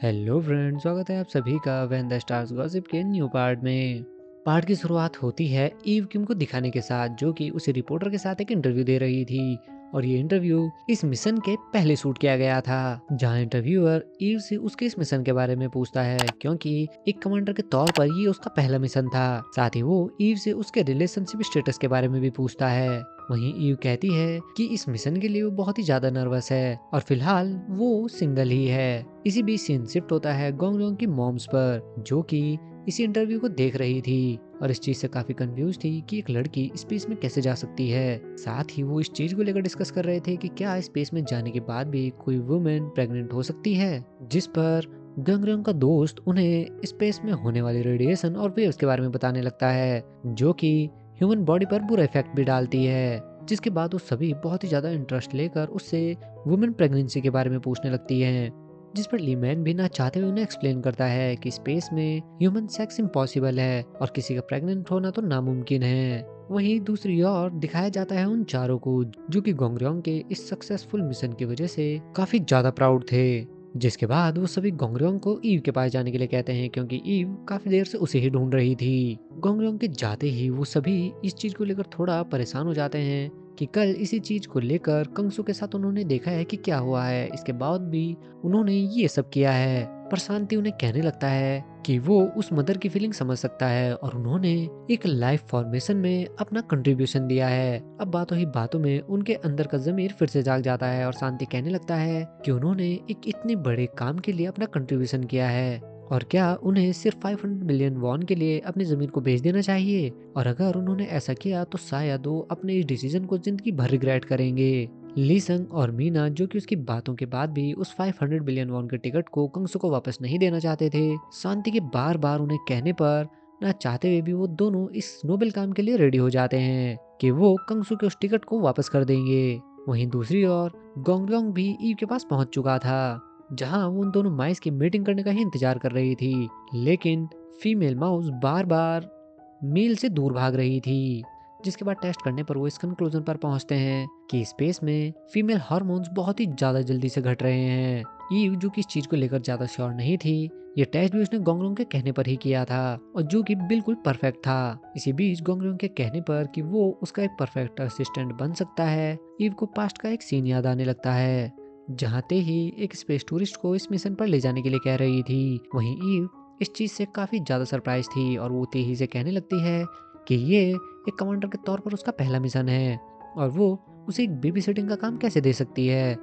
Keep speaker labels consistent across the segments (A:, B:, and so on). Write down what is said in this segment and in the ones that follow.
A: Hello friends, स्वागत है आप सभी का व्हेन द स्टार्स गॉसिप के न्यू पार्ट में। पार्ट की शुरुआत होती है ईव किम को दिखाने के साथ, जो कि उसी रिपोर्टर के साथ एक इंटरव्यू दे रही थी। और ये इंटरव्यू इस मिशन के पहले शूट किया गया था, जहां इंटरव्यूअर ईव से उसके इस मिशन के बारे में पूछता है, क्योंकि एक कमांडर के तौर पर ये उसका पहला मिशन था। साथ ही वो ईव से उसके रिलेशनशिप स्टेटस के बारे में भी पूछता है। वहीं ईव कहती है कि इस मिशन के लिए वो बहुत ही ज्यादा नर्वस है और फिलहाल वो सिंगल ही है। इसी बीच सीन शिफ्ट होता है गोंगलोंग की मॉम्स पर, जो कि इसी इंटरव्यू को देख रही थी और इस चीज से काफी कंफ्यूज थी कि एक लड़की स्पेस में कैसे जा सकती है। साथ ही वो इस चीज को लेकर डिस्कस कर रहे थे कि क्या स्पेस में जाने के बाद भी कोई वुमेन प्रेग्नेंट हो सकती है, जिस पर गंगरंग का दोस्त उन्हें स्पेस में होने वाले रेडिएशन और वेव्स के बारे में बताने लगता है, जो कि ह्यूमन बॉडी पर बुरा इफेक्ट भी डालती है। जिसके बाद वो सभी बहुत ही ज्यादा इंटरेस्ट लेकर उससे वुमेन प्रेगनेंसी के बारे में पूछने लगती हैं, जिस पर लीमैन भी ना चाहते हुए उन्हें एक्सप्लेन करता है कि स्पेस में ह्यूमन सेक्स इम्पॉसिबल है और किसी का प्रेग्नेंट होना तो नामुमकिन है। वहीं दूसरी ओर दिखाया जाता है उन चारों को, जो कि गोंगरयोंग के इस सक्सेसफुल मिशन की वजह से काफी ज्यादा प्राउड थे। जिसके बाद वो सभी गोंगरयोंग को ईव के पास जाने के लिए कहते हैं, क्योंकि ईव काफी देर से उसे ही ढूंढ रही थी। गोंगरयोंग के जाते ही वो सभी इस चीज को लेकर थोड़ा परेशान हो जाते हैं कि कल इसी चीज को लेकर कंगसू के साथ उन्होंने देखा है कि क्या हुआ है, इसके बाद भी उन्होंने ये सब किया है। पर शांति उन्हें कहने लगता है कि वो उस मदर की फीलिंग समझ सकता है और उन्होंने एक लाइफ फॉर्मेशन में अपना कंट्रीब्यूशन दिया है। अब बातों ही बातों में उनके अंदर का जमीर फिर से जाग जाता है और शांति कहने लगता है कि उन्होंने एक इतने बड़े काम के लिए अपना कंट्रीब्यूशन किया है और क्या उन्हें सिर्फ 500 बिलियन वॉन के लिए अपनी जमीन को बेच देना चाहिए। और अगर उन्होंने ऐसा किया तो शायद वो अपने इस डिसीजन को जिंदगी भर रिग्रेट करेंगे। लीसंग और मीना, जो कि उसकी बातों के बाद भी उस 500 बिलियन वॉन के टिकट को कंगसू को वापस नहीं देना चाहते थे, शांति के बार बार उन्हें कहने पर ना चाहते हुए भी वो दोनों इस नोबेल काम के लिए रेडी हो जाते हैं कि वो कंगसू के उस टिकट को वापस कर देंगे। वहीं दूसरी ओर गोंगलोंग भी ईव के पास पहुंच चुका था, जहां वो उन दोनों माइस की मीटिंग करने का ही इंतजार कर रही थी, लेकिन फीमेल माउस बार बार मेल से दूर भाग रही थी। जिसके बाद टेस्ट करने पर वो इस कंक्लूजन पर पहुंचते हैं कि स्पेस में फीमेल हार्मोन्स बहुत ही ज्यादा जल्दी से घट रहे हैं। ईव, जो कि इस चीज को लेकर ज्यादा श्योर नहीं थी, ये टेस्ट भी उसने गोंगलोंग के कहने पर ही किया था और जो कि बिल्कुल परफेक्ट था। इसी बीच गोंगलोंग के कहने पर कि वो उसका एक परफेक्ट असिस्टेंट बन सकता है, ईव को पास्ट का एक सीन याद आने लगता है, जहाँ ते ही एक स्पेस टूरिस्ट को इस मिशन पर ले जाने के लिए कह रही थी। वहीं ईव इस चीज से काफी ज्यादा सरप्राइज थी और वो तेही से कहने लगती है कि ये एक कमांडर के तौर पर उसका पहला मिशन है और वो उसे एक बेबी सिटिंग का काम कैसे दे सकती है।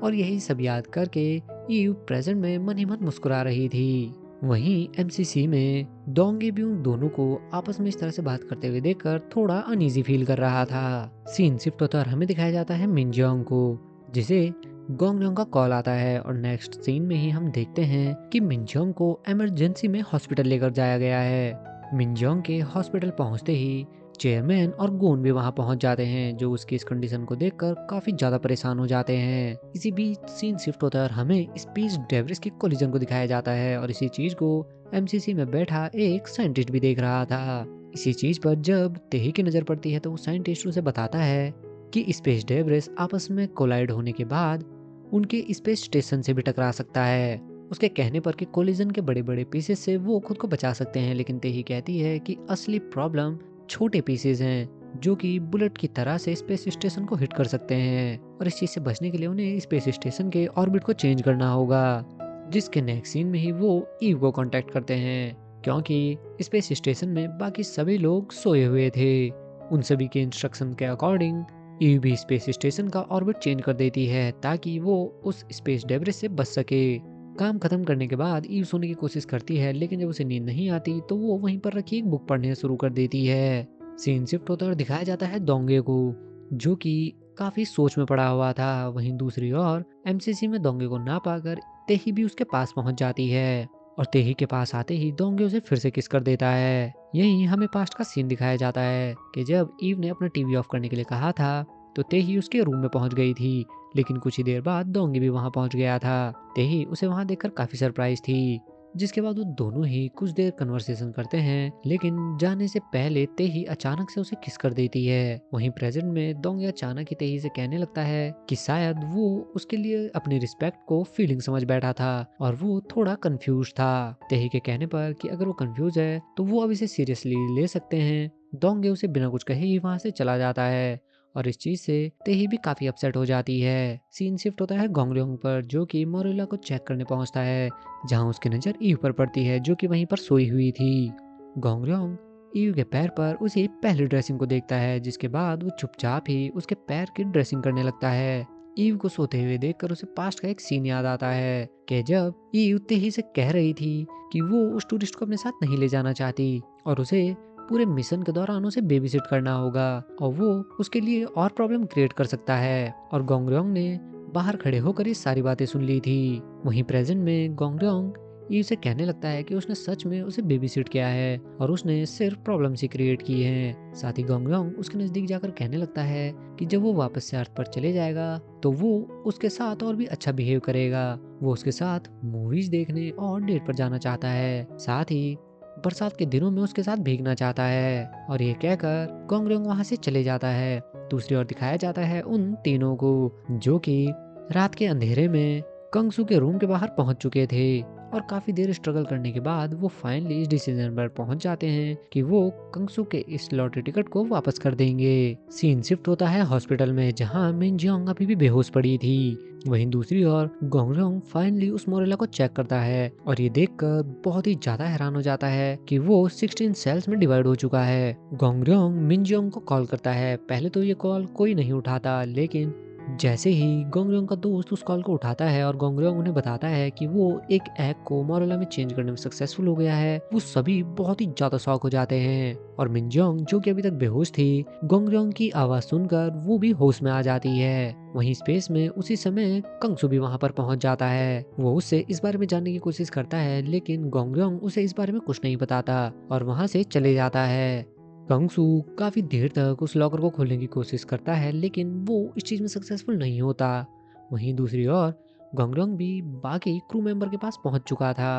A: और यही सब याद करके ईव प्रेजेंट में मन ही मन मुस्कुरा रही थी। वहीं एमसीसी में डोंगे भी उन दोनों को आपस में इस तरह से बात करते हुए देखकर थोड़ा अनईजी फील कर रहा था। सीन शिफ्ट होता और हमें दिखाया जाता है मिनजियोंग को, जिसे गोंगलोंग का कॉल आता है और नेक्स्ट सीन में ही हम देखते हैं कि मिनजियोंग को इमरजेंसी में हॉस्पिटल लेकर जाया गया है। मिनजियोंग के हॉस्पिटल पहुंचते ही चेयरमैन और गोन भी वहां पहुंच जाते हैं, जो उसकी इस कंडीशन को देखकर काफी ज्यादा परेशान हो जाते हैं। इसी बीच सीन शिफ्ट होता है और हमें स्पेस डेब्रिस की कोलिजन को दिखाया जाता है और इसी चीज को एमसीसी में बैठा एक साइंटिस्ट भी देख रहा था। इसी चीज पर जब तेही की नजर पड़ती है तो वो साइंटिस्ट उसे बताता है कि स्पेस डेब्रिस आपस में कोलाइड होने के बाद उनके स्पेस स्टेशन से भी टकरा सकता है। उसके कहने पर कि कोलिजन के बड़े बड़े पीसेस से वो खुद को बचा सकते हैं, लेकिन तेही कहती है कि असली प्रॉब्लम छोटे पीसेस हैं, जो कि बुलेट की तरह से स्पेस स्टेशन को हिट कर सकते हैं और इस चीज से बचने के लिए उन्हें स्पेस स्टेशन के ऑर्बिट को चेंज करना होगा। जिसके नेक्स्ट सीन में ही वो ईव को कांटेक्ट करते हैं, क्योंकि स्पेस स्टेशन में बाकी सभी लोग सोए हुए थे। उन सभी के इंस्ट्रक्शन के अकॉर्डिंग ईव भी स्पेस स्टेशन का ऑर्बिट चेंज कर देती है ताकि वो उस स्पेस डेब्रिस से बच सके। काम खत्म करने के बाद ईव सोने की कोशिश करती है, लेकिन जब उसे नींद नहीं आती तो वो वहीं पर रखी एक बुक पढ़ने शुरू कर देती है। सीन शिफ्ट होता है और दिखाया जाता है डोंगे को, जो कि काफी सोच में पड़ा हुआ था। वहीं दूसरी ओर एमसीसी में डोंगे को ना पाकर तेही भी उसके पास पहुंच जाती है और तेही के पास आते ही डोंगे उसे फिर से किस कर देता है। यहीं हमें पास्ट का सीन दिखाया जाता है कि जब ईव ने अपना टीवी ऑफ करने के लिए कहा था तो तेही उसके रूम में पहुंच गई थी, लेकिन कुछ ही देर बाद डोंगी भी वहां पहुंच गया था। तेही उसे वहां देखकर काफी सरप्राइज थी, जिसके बाद वो दोनों ही कुछ देर कन्वर्सेशन करते हैं, लेकिन जाने से पहले तेही अचानक से उसे किस कर देती है। वहीं प्रेजेंट में दोंग अचानक ही तेही से कहने लगता है कि शायद वो उसके लिए अपनी रिस्पेक्ट को फीलिंग समझ बैठा था और वो थोड़ा कंफ्यूज था। तेही के कहने पर कि अगर वो कंफ्यूज है तो वो अब इसे सीरियसली ले सकते हैं, दोंगे उसे बिना कुछ कहे ही वहां से चला जाता है और इस चीज से तेही भी काफी अपसेट हो जाती है। सीन शिफ्ट होता है गोंगरयोंग पर, जो कि मोरिल्ला को चेक करने पहुंचता है, जहां उसकी नजर ईव पर पड़ती है जो कि वहीं पर सोई हुई थी। गोंगरयोंग ईव के पैर पर उसी पहली ड्रेसिंग को देखता है, जिसके बाद वो चुपचाप ही उसके पैर की ड्रेसिंग करने लगता है। ईव को सोते हुए देखकर उसे पास्ट का एक सीन याद आता है कि जब ईव तेही से कह रही थी कि वो उस टूरिस्ट को अपने साथ नहीं ले जाना चाहती और उसे पूरे मिशन के दौरान उसे बेबी सिट करना होगा और वो उसके लिए और प्रॉब्लम क्रिएट कर सकता है। और गोंगरयोंग ने बाहर खड़े होकर ये सारी बातें सुन ली थी। वहीं प्रेजेंट में गोंगरयोंग ईव से कहने लगता है कि उसने सच में उसे बेबी सिट किया है और उसने सिर्फ प्रॉब्लम ही क्रिएट की है। साथ ही गोंगरयोंग उसके नजदीक जाकर कहने लगता है कि जब वो वापस से अर्थ पर चले जाएगा तो वो उसके साथ और भी अच्छा बिहेव करेगा। वो उसके साथ मूवीज देखने और डेट पर जाना चाहता है, साथ ही बरसात के दिनों में उसके साथ भीगना चाहता है। और ये कहकर गोंगरयोंग वहां से चले जाता है। दूसरी ओर दिखाया जाता है उन तीनों को, जो कि रात के अंधेरे में कंगसू के रूम के बाहर पहुंच चुके थे और काफी देर स्ट्रगल करने के बाद वो फाइनली इस डिसीजन पर पहुंच जाते हैं कि वो कंगसू के इस लॉटरी टिकट को वापस कर देंगे। सीन शिफ्ट होता है हॉस्पिटल में, जहां मिनजियोंग अभी भी बेहोश पड़ी थी। वहीं दूसरी ओर गोंगरयोंग फाइनली उस मोरेला को चेक करता है और ये देखकर बहुत ही ज्यादा हैरान हो जाता है कि वो 16 सेल्स में डिवाइड हो चुका है। गोंगरयोंग मिनजियोंग को कॉल करता है। पहले तो ये कॉल कोई नहीं उठाता, लेकिन जैसे ही गोंगरयोंग का दोस्त उस कॉल को उठाता है और गोंगरयोंग उन्हें बताता है कि वो एक एग को मोरेला में चेंज करने में सक्सेसफुल हो गया है, वो सभी बहुत ही ज्यादा शॉक हो जाते हैं। और मिनजियोंग, जो कि अभी तक बेहोश थी, गोंगरयोंग की आवाज सुनकर वो भी होश में आ जाती है। वहीं स्पेस में उसी समय कंगसू भी वहां पर पहुंच जाता है। वो उससे इस बारे में जानने की कोशिश करता है, लेकिन गोंगरयोंग उसे इस बारे में कुछ नहीं बताता और वहां से चले जाता है। कंगसू काफी देर तक उस लॉकर को खोलने की कोशिश करता है, लेकिन वो इस चीज में सक्सेसफुल नहीं होता। वहीं दूसरी ओर गोंगरयोंग भी बाकी क्रू मेंबर के पास पहुंच चुका था।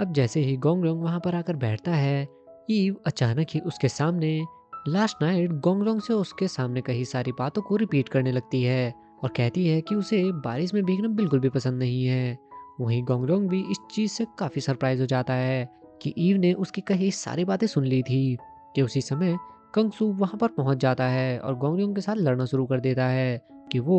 A: अब जैसे ही गोंगरयोंग वहां पर आकर बैठता है, ईव अचानक ही उसके सामने लास्ट नाइट गोंगरयोंग से उसके सामने कही सारी बातों को रिपीट करने लगती है और कहती है कि उसे बारिश में भीगना बिल्कुल भी पसंद नहीं है। वहीं गोंगरयोंग भी इस चीज से काफी सरप्राइज हो जाता है कि ईव ने उसकी कही सारी बातें सुन ली थी। कि उसी समय कंगसू वहां पर पहुंच जाता है और गोंगरयोंग के साथ लड़ना शुरू कर देता है कि वो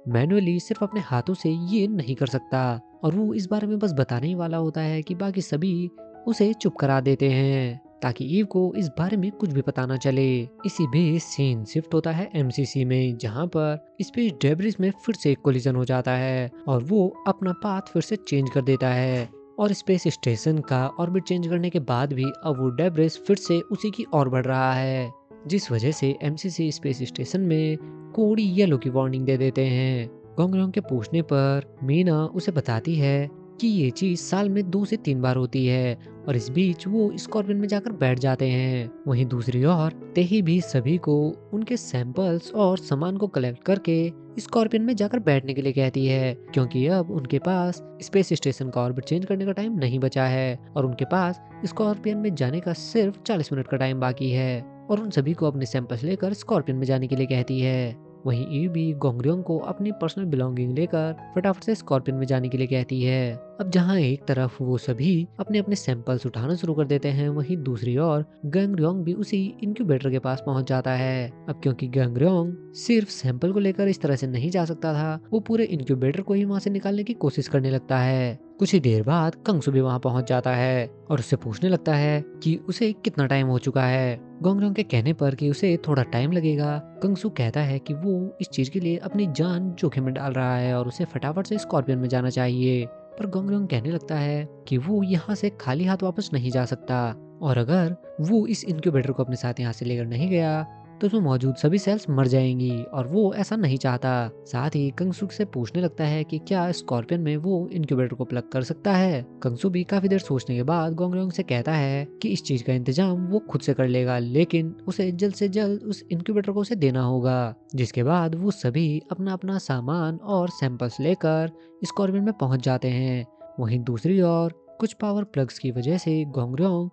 A: मैनुअली सिर्फ अपने हाथों से ये नहीं कर सकता और वो इस बारे में बस बताने ही वाला होता है कि बाकी सभी उसे चुप करा देते हैं ताकि ईव को इस बारे में कुछ भी पता ना चले। इसी बीच सीन शिफ्ट होता है एमसीसी में, जहां पर स्पेस डेब्रिस में फिर से एक कोलिजन हो जाता है और वो अपना पाथ फिर से चेंज कर देता है और स्पेस स्टेशन का ऑर्बिट चेंज करने के बाद भी अब वो डेब्रिस फिर से उसी की ओर बढ़ रहा है, जिस वजह से एमसीसी स्पेस स्टेशन में कोड येलो की वार्निंग दे देते हैं। गोंगरयोंग के पूछने पर मीना उसे बताती है कि ये चीज साल में 2 से 3 बार होती है और इस बीच वो स्कॉर्पियन में जाकर बैठ जाते हैं। वहीं दूसरी ओर तेही भी सभी को उनके सैंपल्स और सामान को कलेक्ट करके स्कॉर्पियन में जाकर बैठने के लिए कहती है, क्योंकि अब उनके पास स्पेस स्टेशन का ऑर्बिट चेंज करने का टाइम नहीं बचा है और उनके पास स्कॉर्पियन में जाने का सिर्फ 40 मिनट का टाइम बाकी है और उन सभी को अपने सैंपल्स लेकर स्कॉर्पियन में जाने के लिए कहती है। वहीं ईव भी गोंगरयोंग को अपनी पर्सनल बिलोंगिंग लेकर फटाफट से स्कॉर्पियन में जाने के लिए कहती है। अब जहां एक तरफ वो सभी अपने अपने सैंपल्स उठाना शुरू कर देते हैं, वहीं दूसरी ओर गोंगरयोंग भी उसी इंक्यूबेटर के पास पहुंच जाता है। अब क्योंकि गोंगरयोंग सिर्फ सैंपल को लेकर इस तरह से नहीं जा सकता था, वो पूरे इंक्यूबेटर को ही वहां से निकालने की कोशिश करने लगता है। कुछ ही देर बाद कंगसू भी वहां पहुंच जाता है और उससे पूछने लगता है कि उसे कितना टाइम हो चुका है। गोंगरयोंग के कहने पर कि उसे थोड़ा टाइम लगेगा, कंगसू कहता है कि वो इस चीज के लिए अपनी जान जोखिम में डाल रहा है और उसे फटाफट से स्कॉर्पियन में जाना चाहिए। पर गोंगरयोंग कहने लगता है कि वो यहाँ से खाली हाथ वापस नहीं जा सकता और अगर वो इस इंक्यूबेटर को अपने साथ यहाँ से लेकर नहीं गया तो उसमें मौजूद सभी सेल्स मर जाएंगी और वो ऐसा नहीं चाहता। साथ ही कंगसू से पूछने लगता है कि क्या स्कॉर्पियन में वो इंक्यूबेटर को प्लग कर सकता है। कंगसू भी काफी देर सोचने के बाद गोंगरयोंग से कहता है कि इस चीज का इंतजाम वो खुद से कर लेगा, लेकिन उसे जल्द से जल्द उस इंक्यूबेटर को उसे देना होगा। जिसके बाद वो सभी अपना अपना सामान और सैंपल्स लेकर स्कॉर्पियन में पहुंच जाते हैं। वहीं दूसरी ओर कुछ पावर प्लग्स की वजह से गोंगरोंग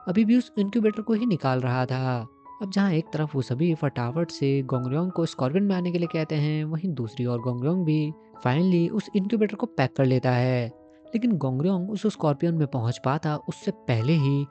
A: अभी भी उस इनक्यूबेटर को ही निकाल रहा था। अब जहाँ एक तरफ वो सभी फटाफट से गोंगरोंग को स्कॉर्पियन में आने के लिए कहते हैं, वहीं दूसरी ओर गोंगरोंग भी फाइनली उस इनक्यूबेटर को पैक कर लेता है। लेकिन गोंगरोंग उस स्कॉर्पियन में पहुंच पाता उससे पहले ही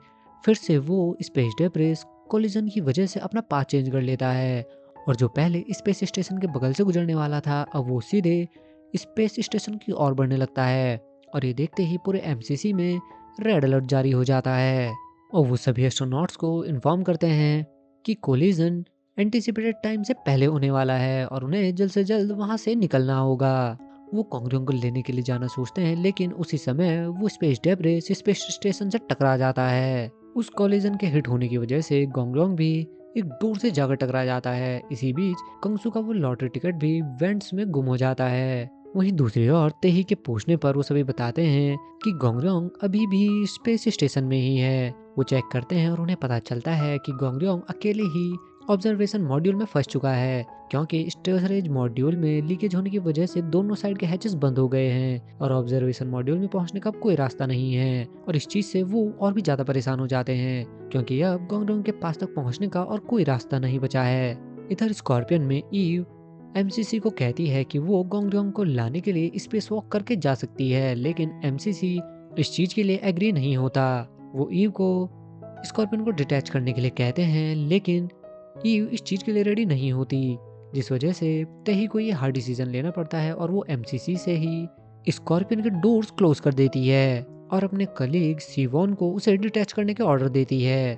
A: फिर से वो स्पेस डेब्रिस कोलिजन की वजह से अपना पाथ चेंज कर लेता है, और जो पहले स्पेस स्टेशन के बगल से गुजरने वाला था अब वो सीधे स्पेस स्टेशन की ओर बढ़ने लगता है। और ये देखते ही पूरे एमसीसी में रेड अलर्ट जारी हो जाता है और वो सभी एस्ट्रोनॉट्स को इन्फॉर्म करते हैं कि कोलिजन एंटिसिपेटेड टाइम से पहले होने वाला है और उन्हें जल्द से जल्द वहां से निकलना होगा। वो गोंगरोंग को लेने के लिए जाना सोचते हैं, लेकिन उसी समय वो स्पेस डेब्रिस स्पेस स्टेशन से टकरा जाता है। उस कोलिजन के हिट होने की वजह से गोंगरोंग भी एक डोर से जाकर टकरा जाता है। इसी बीच कंगसू का वो लॉटरी टिकट भी वेंट्स में गुम हो जाता है। वहीं दूसरी ओर तेही के पूछने पर वो सभी बताते हैं कि गोंगरोंग अभी भी स्पेस स्टेशन में ही है। वो चेक करते हैं और उन्हें पता चलता है कि गोंगरोंग अकेले ही ऑब्जर्वेशन मॉड्यूल में फंस चुका है, क्योंकि स्टोरेज मॉड्यूल में लीकेज होने की वजह से दोनों साइड के हैचेस बंद हो गए हैं और ऑब्जर्वेशन मॉड्यूल में पहुंचने का कोई रास्ता नहीं है। और इस चीज से वो और भी ज्यादा परेशान हो जाते हैं, क्योंकि अब गोंगरोंग के पास तक पहुंचने का और कोई रास्ता नहीं बचा है। इधर स्कॉर्पियन में ईव एमसीसी को कहती है कि वो गोंगरोंग को लाने के लिए स्पेस वॉक करके जा सकती है, लेकिन एमसीसी इस चीज के लिए एग्री नहीं होता। वो ईव को स्कॉर्पियन को डिटैच करने के लिए कहते हैं, लेकिन ईव इस चीज के लिए रेडी नहीं होती, जिस वजह से तेही को ये हार्ड डिसीजन लेना पड़ता है और वो एमसीसी से ही स्कॉर्पियन के डोर्स क्लोज कर देती है और अपने कलीग सीवोन को उसे डिटैच करने के ऑर्डर देती है।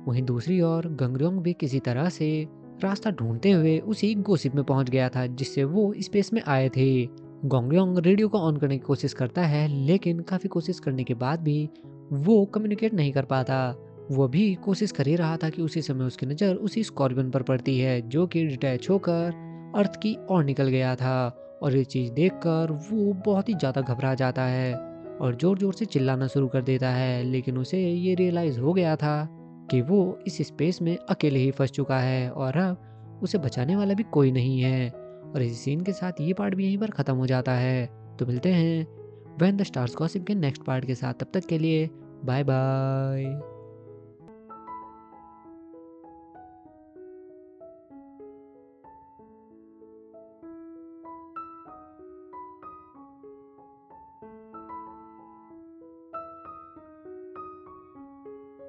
A: वहीं दूसरी ओर गोंगरोंग भी किसी तरह से रास्ता ढूंढते हुए उसी गोसिप में पहुंच गया था जिससे वो स्पेस में आए थे। गोंगरोंग रेडियो को ऑन करने की कोशिश करता है, लेकिन काफी कोशिश करने के बाद भी वो कम्युनिकेट नहीं कर पाता। वो भी कोशिश कर ही रहा था कि उसी समय उसकी नज़र उसी स्कॉर्पियन पर पड़ती है जो कि डिटैच होकर अर्थ की ओर निकल गया था। और ये चीज़ देखकर वो बहुत ही ज़्यादा घबरा जाता है और ज़ोर ज़ोर से चिल्लाना शुरू कर देता है, लेकिन उसे ये रियलाइज़ हो गया था कि वो इस स्पेस में अकेले ही फंस चुका है और अब उसे बचाने वाला भी कोई नहीं है। और इस सीन के साथ ये पार्ट भी यहीं पर ख़त्म हो जाता है। तो मिलते हैं व्हेन द स्टार्स गॉसिप के नेक्स्ट पार्ट के साथ, तब तक के लिए बाय बाय।